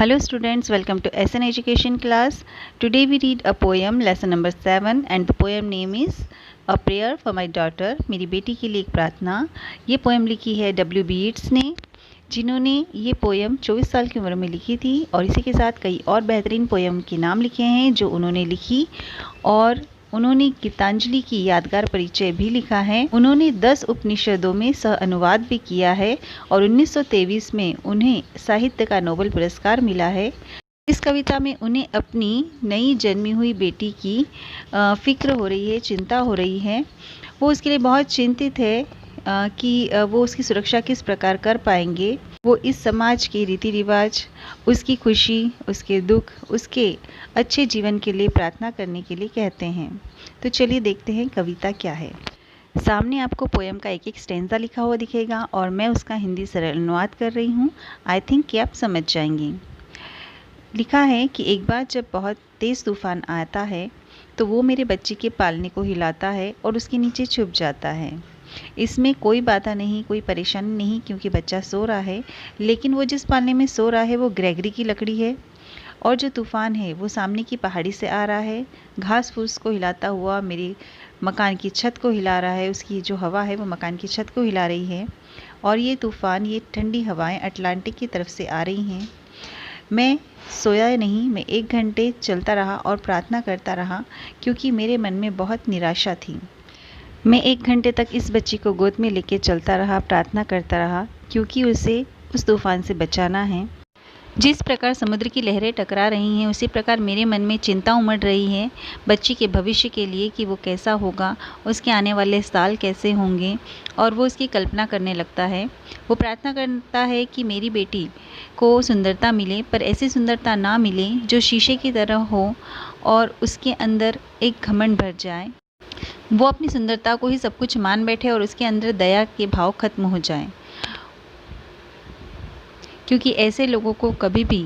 Hello students, welcome to SN Education class. Today we read a poem, lesson number 7 and the poem name is A Prayer for My Daughter. मेरी बेटी के लिए एक प्रार्थना। ये poem लिखी है W.B. Yeats ने, जिन्होंने ये पोएम 24 साल की उम्र में लिखी थी और इसी के साथ कई और बेहतरीन पोएम के नाम लिखे हैं जो उन्होंने लिखी, और उन्होंने गीतांजलि की यादगार परिचय भी लिखा है। उन्होंने 10 उपनिषदों में सह अनुवाद भी किया है और 1923 में उन्हें साहित्य का नोबेल पुरस्कार मिला है। इस कविता में उन्हें अपनी नई जन्मी हुई बेटी की फिक्र हो रही है, चिंता हो रही है। वो उसके लिए बहुत चिंतित है कि वो उसकी सुरक्षा किस प्रकार कर पाएंगे। वो इस समाज के रीति रिवाज, उसकी खुशी, उसके दुख, उसके अच्छे जीवन के लिए प्रार्थना करने के लिए कहते हैं। तो चलिए देखते हैं कविता क्या है। सामने आपको पोएम का एक एक स्टेंजा लिखा हुआ दिखेगा और मैं उसका हिंदी सरल अनुवाद कर रही हूँ। आई थिंक कि आप समझ जाएंगी। लिखा है कि एक बार जब बहुत तेज़ तूफान आता है तो वो मेरे बच्चे के पालने को हिलाता है और उसके नीचे छुप जाता है। इसमें कोई बाधा नहीं, कोई परेशानी नहीं, क्योंकि बच्चा सो रहा है। लेकिन वो जिस पालने में सो रहा है वो ग्रेगरी की लकड़ी है, और जो तूफ़ान है वो सामने की पहाड़ी से आ रहा है, घास फूस को हिलाता हुआ मेरे मकान की छत को हिला रहा है। उसकी जो हवा है वो मकान की छत को हिला रही है, और ये तूफ़ान, ये ठंडी हवाएं अटलांटिक की तरफ से आ रही हैं। मैं सोया नहीं, मैं 1 घंटे चलता रहा और प्रार्थना करता रहा, क्योंकि मेरे मन में बहुत निराशा थी। मैं 1 घंटे तक इस बच्ची को गोद में लेके चलता रहा, प्रार्थना करता रहा, क्योंकि उसे उस तूफ़ान से बचाना है। जिस प्रकार समुद्र की लहरें टकरा रही हैं, उसी प्रकार मेरे मन में चिंता उमड़ रही है बच्ची के भविष्य के लिए, कि वो कैसा होगा, उसके आने वाले साल कैसे होंगे, और वो उसकी कल्पना करने लगता है। वो प्रार्थना करता है कि मेरी बेटी को सुंदरता मिले, पर ऐसी सुंदरता ना मिले जो शीशे की तरह हो और उसके अंदर एक घमंड भर जाए। वो अपनी सुंदरता को ही सब कुछ मान बैठे और उसके अंदर दया के भाव खत्म हो जाए, क्योंकि ऐसे लोगों को कभी भी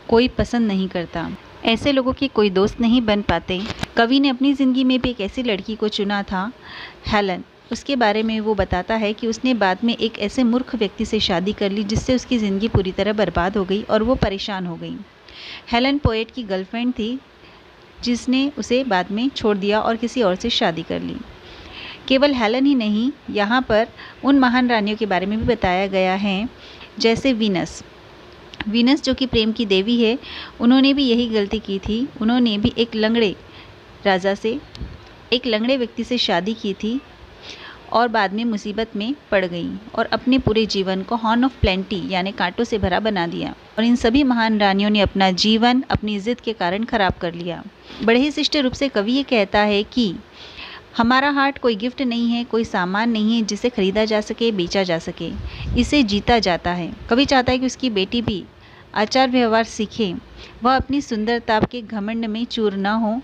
कोई पसंद नहीं करता। ऐसे लोगों के कोई दोस्त नहीं बन पाते। कवि ने अपनी ज़िंदगी में भी एक ऐसी लड़की को चुना था, हेलन। उसके बारे में वो बताता है कि उसने बाद में एक ऐसे मूर्ख व्यक्ति से शादी कर ली जिससे उसकी ज़िंदगी पूरी तरह बर्बाद हो गई और वो परेशान हो गई। हेलन पोएट की गर्लफ्रेंड थी, जिसने उसे बाद में छोड़ दिया और किसी और से शादी कर ली। केवल हेलन ही नहीं, यहाँ पर उन महान रानियों के बारे में भी बताया गया है, जैसे वीनस जो कि प्रेम की देवी है। उन्होंने भी यही गलती की थी। उन्होंने भी एक लंगड़े व्यक्ति से शादी की थी और बाद में मुसीबत में पड़ गई और अपने पूरे जीवन को हॉर्न ऑफ प्लेंटी यानी कांटों से भरा बना दिया। और इन सभी महान रानियों ने अपना जीवन अपनी जिद के कारण खराब कर लिया। बड़े ही शिष्ट रूप से कवि ये कहता है कि हमारा हार्ट कोई गिफ्ट नहीं है, कोई सामान नहीं है जिसे खरीदा जा सके, बेचा जा सके। इसे जीता जाता है। कवि चाहता है कि उसकी बेटी भी आचार व्यवहार सीखे, वह अपनी सुंदरता के घमंड में चूर न हो,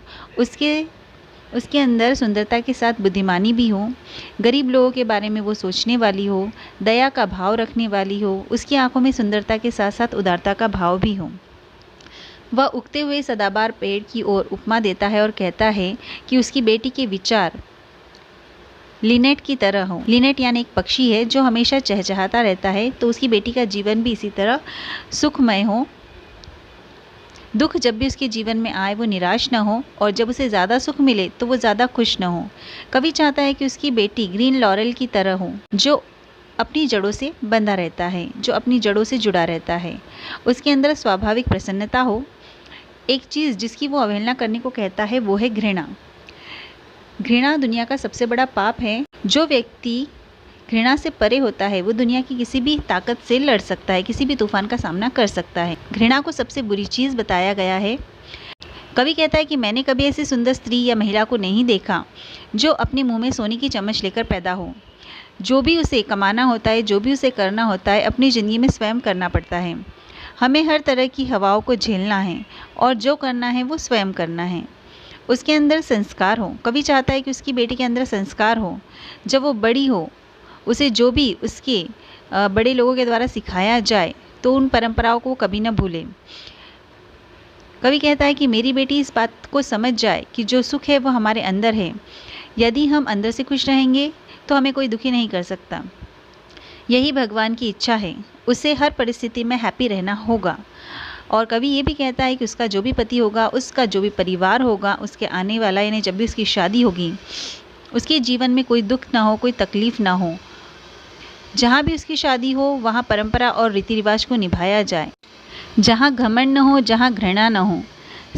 उसके अंदर सुंदरता के साथ बुद्धिमानी भी हो, गरीब लोगों के बारे में वो सोचने वाली हो, दया का भाव रखने वाली हो, उसकी आंखों में सुंदरता के साथ साथ उदारता का भाव भी हो। वह उगते हुए सदाबहार पेड़ की ओर उपमा देता है और कहता है कि उसकी बेटी के विचार लिनेट की तरह हो। लिनेट यानी एक पक्षी है जो हमेशा चहचहाता रहता है, तो उसकी बेटी का जीवन भी इसी तरह सुखमय हो। दुख जब भी उसके जीवन में आए वो निराश न हो, और जब उसे ज़्यादा सुख मिले तो वो ज़्यादा खुश न हो। कवि चाहता है कि उसकी बेटी ग्रीन लॉरेल की तरह हो, जो अपनी जड़ों से बंधा रहता है, जो अपनी जड़ों से जुड़ा रहता है। उसके अंदर स्वाभाविक प्रसन्नता हो। एक चीज़ जिसकी वो अवहेलना करने को कहता है वो है घृणा। घृणा दुनिया का सबसे बड़ा पाप है। जो व्यक्ति घृणा से परे होता है वो दुनिया की किसी भी ताकत से लड़ सकता है, किसी भी तूफान का सामना कर सकता है। घृणा को सबसे बुरी चीज़ बताया गया है। कवि कहता है कि मैंने कभी ऐसी सुंदर स्त्री या महिला को नहीं देखा जो अपने मुंह में सोने की चम्मच लेकर पैदा हो। जो भी उसे कमाना होता है, जो भी उसे करना होता है, अपनी ज़िंदगी में स्वयं करना पड़ता है। हमें हर तरह की हवाओं को झेलना है और जो करना है वो स्वयं करना है। उसके अंदर संस्कार हो। कवि चाहता है कि उसकी बेटी के अंदर संस्कार हो। जब वो बड़ी हो, उसे जो भी उसके बड़े लोगों के द्वारा सिखाया जाए तो उन परंपराओं को कभी न भूले। कवि कहता है कि मेरी बेटी इस बात को समझ जाए कि जो सुख है वो हमारे अंदर है। यदि हम अंदर से खुश रहेंगे तो हमें कोई दुखी नहीं कर सकता। यही भगवान की इच्छा है। उसे हर परिस्थिति में हैप्पी रहना होगा। और कवि ये भी कहता है कि उसका जो भी पति होगा, उसका जो भी परिवार होगा, उसके आने वाला यानी जब भी उसकी शादी होगी, उसके जीवन में कोई दुख ना हो, कोई तकलीफ़ ना हो। जहाँ भी उसकी शादी हो वहाँ परंपरा और रीति रिवाज को निभाया जाए, जहाँ घमंड न हो, जहाँ घृणा न हो।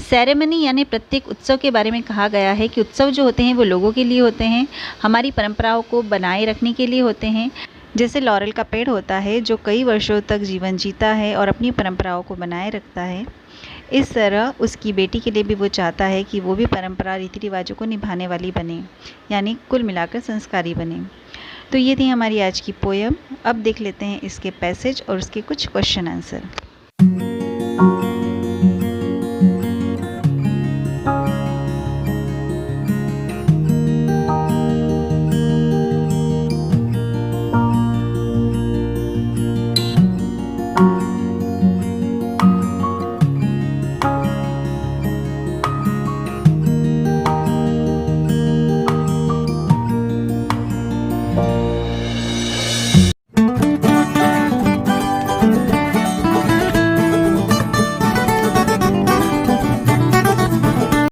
सेरेमनी यानी प्रत्येक उत्सव के बारे में कहा गया है कि उत्सव जो होते हैं वो लोगों के लिए होते हैं, हमारी परंपराओं को बनाए रखने के लिए होते हैं। जैसे लॉरेल का पेड़ होता है जो कई वर्षों तक जीवन जीता है और अपनी परंपराओं को बनाए रखता है, इस तरह उसकी बेटी के लिए भी वो चाहता है कि वो भी परंपरा रीति रिवाजों को निभाने वाली बने, यानी कुल मिलाकर संस्कारी बने। तो ये थी हमारी आज की पोयम। अब देख लेते हैं इसके पैसेज और उसके कुछ क्वेश्चन आंसर।